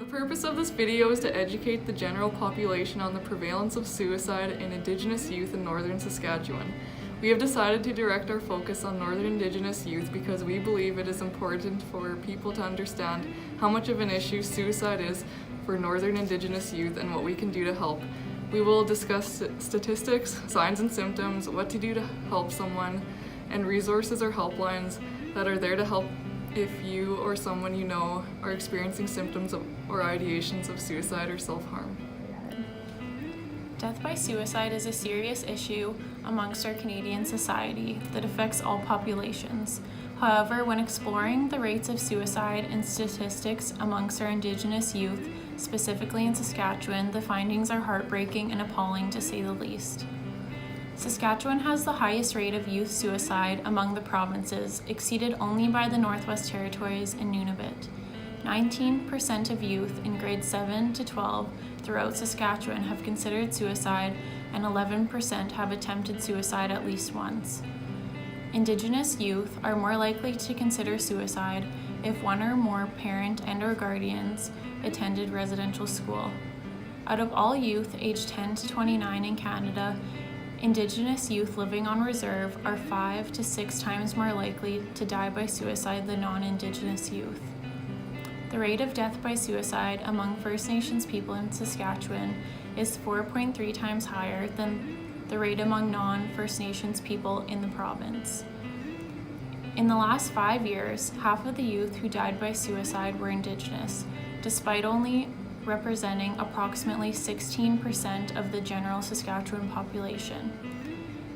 purpose of this video is to educate the general population on the prevalence of suicide in Indigenous youth in northern Saskatchewan. We have decided to direct our focus on northern Indigenous youth because we believe it is important for people to understand how much of an issue suicide is for northern Indigenous youth and what we can do to help. We will discuss statistics, signs and symptoms, what to do to help someone, and resources or helplines that are there to help if you or someone you know are experiencing symptoms or ideations of suicide or self-harm. Death by suicide is a serious issue amongst our Canadian society that affects all populations. However, when exploring the rates of suicide and statistics amongst our Indigenous youth, specifically in Saskatchewan, the findings are heartbreaking and appalling to say the least. Saskatchewan has the highest rate of youth suicide among the provinces, exceeded only by the Northwest Territories and Nunavut. 19% of youth in grades 7 to 12 throughout Saskatchewan have considered suicide, and 11% have attempted suicide at least once. Indigenous youth are more likely to consider suicide if one or more parent and/or guardians attended residential school. Out of all youth aged 10 to 29 in Canada, Indigenous youth living on reserve are 5 to 6 times more likely to die by suicide than non-Indigenous youth. The rate of death by suicide among First Nations people in Saskatchewan is 4.3 times higher than the rate among non-First Nations people in the province. In the last 5 years, half of the youth who died by suicide were Indigenous, despite only representing approximately 16% of the general Saskatchewan population.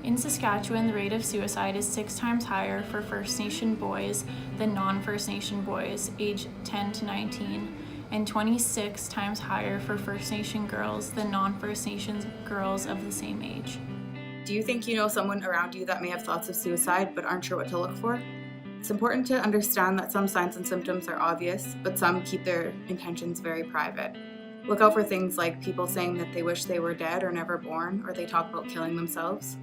In Saskatchewan, the rate of suicide is 6 times higher for First Nation boys than non-First Nation boys aged 10 to 19, and 26 times higher for First Nation girls than non-First Nation girls of the same age. Do you think you know someone around you that may have thoughts of suicide but aren't sure what to look for? It's important to understand that some signs and symptoms are obvious, but some keep their intentions very private. Look out for things like people saying that they wish they were dead or never born, or they talk about killing themselves.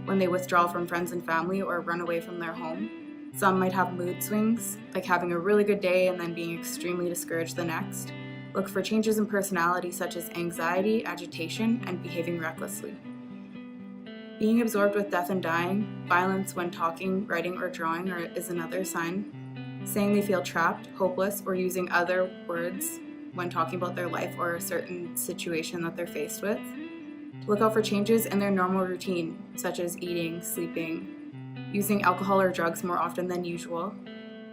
When they withdraw from friends and family or run away from their home. Some might have mood swings, like having a really good day and then being extremely discouraged the next. Look for changes in personality such as anxiety, agitation, and behaving recklessly. Being absorbed with death and dying, violence when talking, writing, or drawing is another sign. Saying they feel trapped, hopeless, or using other words when talking about their life or a certain situation that they're faced with. Look out for changes in their normal routine, such as eating, sleeping, using alcohol or drugs more often than usual.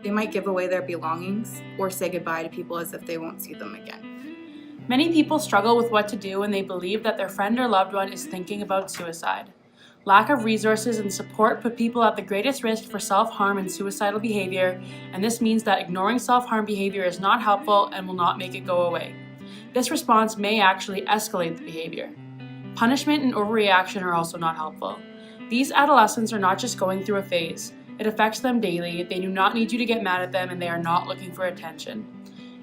They might give away their belongings or say goodbye to people as if they won't see them again. Many people struggle with what to do when they believe that their friend or loved one is thinking about suicide. Lack of resources and support put people at the greatest risk for self-harm and suicidal behavior, and this means that ignoring self-harm behavior is not helpful and will not make it go away. This response may actually escalate the behavior. Punishment and overreaction are also not helpful. These adolescents are not just going through a phase. It affects them daily. They do not need you to get mad at them, and they are not looking for attention.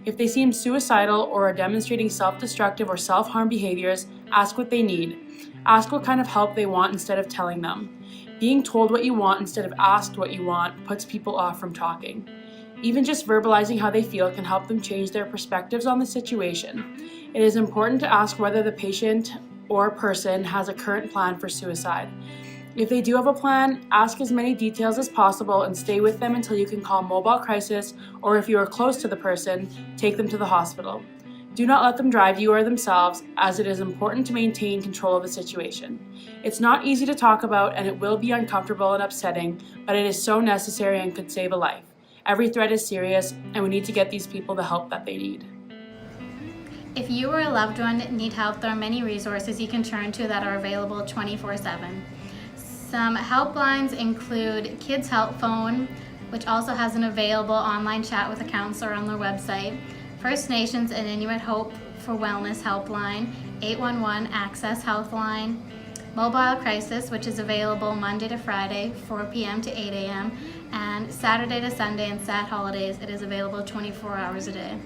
If they seem suicidal or are demonstrating self-destructive or self-harm behaviors, ask what they need. Ask what kind of help they want instead of telling them. Being told what you want instead of asked what you want puts people off from talking. Even just verbalizing how they feel can help them change their perspectives on the situation. It is important to ask whether the patient or person has a current plan for suicide. If they do have a plan, ask as many details as possible and stay with them until you can call mobile crisis, or if you are close to the person, take them to the hospital. Do not let them drive you or themselves, as it is important to maintain control of the situation. It's not easy to talk about, and it will be uncomfortable and upsetting, but it is so necessary and could save a life. Every threat is serious, and we need to get these people the help that they need. If you or a loved one need help, there are many resources you can turn to that are available 24/7. Some helplines include Kids Help Phone, which also has an available online chat with a counselor on their website, First Nations and Inuit Hope for Wellness Helpline, 811 Access Healthline, Mobile Crisis, which is available Monday to Friday, 4 p.m. to 8 a.m., and Saturday to Sunday and Sat holidays, it is available 24 hours a day.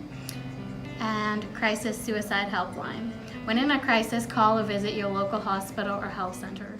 And Crisis Suicide Helpline. When in a crisis, call or visit your local hospital or health center.